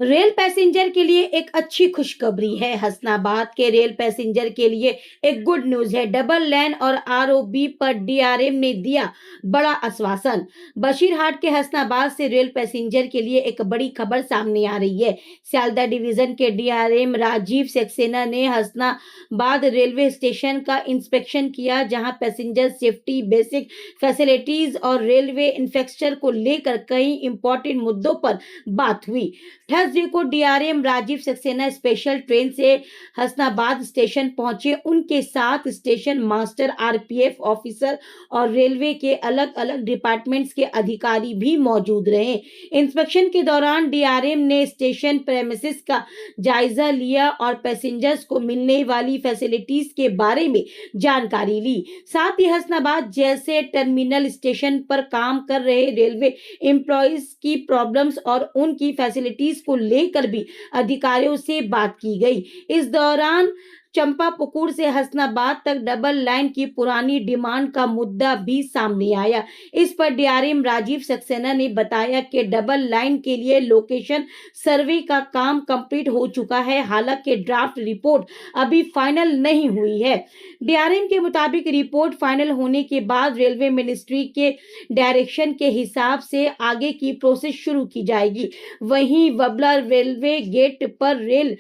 Rail passenger के लिए एक अच्छी खुशखबरी है। हसनाबाद के रेल पैसेंजर के लिए एक गुड न्यूज है। डबल लाइन और आरओबी पर डीआरएम ने दिया बड़ा आश्वासन। बशीरहाट के हसनाबाद से रेल पैसेंजर के लिए एक बड़ी खबर सामने आ रही है। सियालदह डिवीजन के डीआरएम राजीव सक्सेना ने हसनाबाद रेलवे स्टेशन का इंस्पेक्शन किया, जहां पैसेंजर सेफ्टी, बेसिक फैसिलिटीज और रेलवे इंफ्रास्ट्रक्चर को लेकर कई इंपॉर्टेंट मुद्दों पर बात हुई। थर्सडे को DRM Rajiv Saxena special train से हसनाबाद स्टेशन पहुंचे। उनके साथ स्टेशन मास्टर, आरपीएफ ऑफिसर और रेलवे के अलग अलग डिपार्टमेंट्स के अधिकारी भी मौजूद रहे। इंस्पेक्शन के दौरान डीआरएम ने स्टेशन प्रेमिसेस का जायजा लिया और पैसेंजर्स को मिलने वाली फैसिलिटीज के बारे में जानकारी ली। साथ ही हसनाबाद जैसे टर्मिनल स्टेशन पर काम कर रहे रेलवे एम्प्लॉइज की प्रॉब्लम्स और उनकी फैसिलिटीज को लेकर भी अधिकारियों से बात की गई। इस दौरान चंपापुकुर से हसनाबाद तक डबल लाइन की पुरानी डिमांड का मुद्दा भी सामने आया। इस पर डीआरएम राजीव सक्सेना ने बताया कि डबल लाइन के लिए लोकेशन सर्वे का काम कंप्लीट हो चुका है। हालांकि ड्राफ्ट रिपोर्ट अभी फाइनल नहीं हुई है। डीआरएम के मुताबिक रिपोर्ट फाइनल होने के बाद रेलवे मिनिस्ट्री के डायरेक्शन के हिसाब से आगे की प्रोसेस शुरू की जाएगी। वहीं वबला रेलवे गेट पर रेल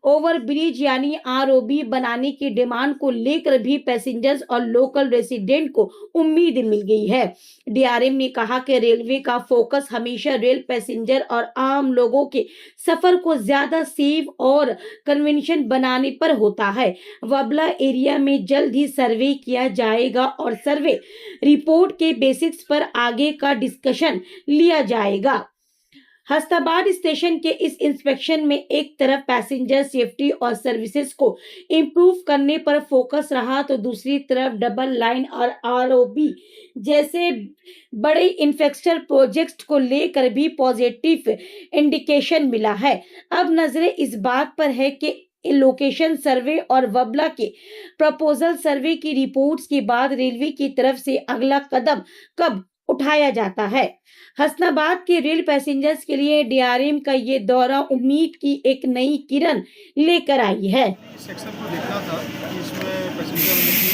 ओवरब्रिज यानी आरओबी बनाने की डिमांड को लेकर भी पैसेंजर्स और लोकल रेसिडेंट को उम्मीद मिल गई है। डीआरएम ने कहा कि रेलवे का फोकस हमेशा रेल पैसेंजर और आम लोगों के सफर को ज्यादा सेफ और कन्वीनियंट बनाने पर होता है। वबला एरिया में जल्द ही सर्वे किया जाएगा और सर्वे रिपोर्ट के बेसिक्स पर आगे का डिस्कशन लिया जाएगा। हसनाबाद स्टेशन के इस इंस्पेक्शन में एक तरफ पैसेंजर सेफ्टी और सर्विसेज को इम्प्रूव करने पर फोकस रहा, तो दूसरी तरफ डबल लाइन और आरओबी जैसे बड़े इंफ्रास्ट्रक्चर प्रोजेक्ट को लेकर भी पॉजिटिव इंडिकेशन मिला है। अब नजरें इस बात पर है कि लोकेशन सर्वे और वबला के प्रपोजल सर्वे की रिपोर्ट्स के बाद रेलवे की तरफ से अगला कदम कब उठाया जाता है। हसनाबाद के रेल पैसेंजर्स के लिए डीआरएम का ये दौरा उम्मीद की एक नई किरण लेकर आई है। सेक्शन को देखना था कि इसमें पैसेंजर की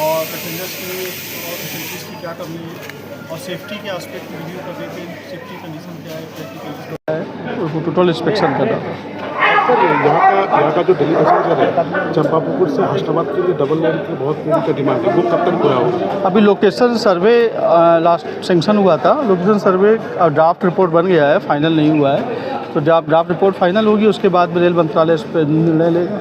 और पैसेंजर्स की और फैसिलिटीज़ की क्या कमी है और सेफ्टी के एस्पेक्ट रिव्यू कर देते हैं। सेफ्टी कंडीशन क्या है, उसको टोटल इंस्पेक्शन करना। सर यहाँ का जो दिल्ली पैसेंजर है चंपापुकुर से हसनाबाद के लिए डबल लाइन की बहुत देरी का डिमांड है, वो कब तक पूरा होगा? अभी लोकेशन सर्वे लास्ट सेंक्शन हुआ था। लोकेशन सर्वे ड्राफ्ट रिपोर्ट बन गया है, फाइनल नहीं हुआ है। तो जब ड्राफ्ट रिपोर्ट फाइनल होगी उसके बाद रेल मंत्रालय इस पर निर्णय लेगा।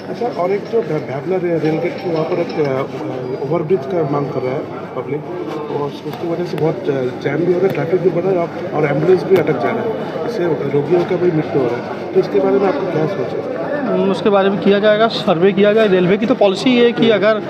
अच्छा, और एक जो भावना रेलगेट की वहाँ पर एक ओवरब्रिज का मांग कर रहा है पब्लिक, और उसकी वजह से बहुत जैम भी हो रहा है, ट्रैफिक भी बढ़ रहा है और एम्बुलेंस भी अटक जा रहा है, इससे रोगियों का भी मृत्यु हो रहा है। तो इसके बारे में आपको क्या सोच है? उसके बारे में किया जाएगा, सर्वे किया जाएगा। रेलवे की तो पॉलिसी है कि अगर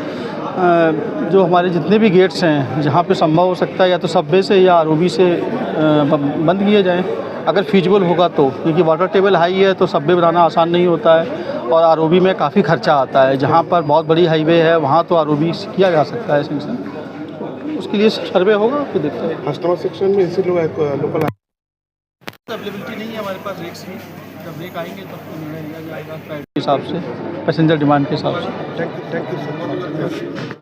जो हमारे जितने भी गेट्स हैं जहाँ पे संभव हो सकता है या तो सबवे से या आरओबी से बंद किए जाएँ अगर फीजिबल होगा तो, क्योंकि वाटर टेबल हाई है तो सबवे बनाना आसान नहीं होता है और आरओबी में काफ़ी खर्चा आता है। जहाँ पर बहुत बड़ी हाईवे है वहाँ तो आरओबी किया जा सकता है सेंक्शन, उसके लिए सर्वे होगा फिर देखते हैं। हसनाबाद सेक्शन में इसी लोकल अवेलेबिलिटी नहीं है हमारे पास रेक्स की। जब ब्रेक आएंगे तब निर्णय लिया जाएगा हिसाब से, पैसेंजर डिमांड के हिसाब से। Thank you sir.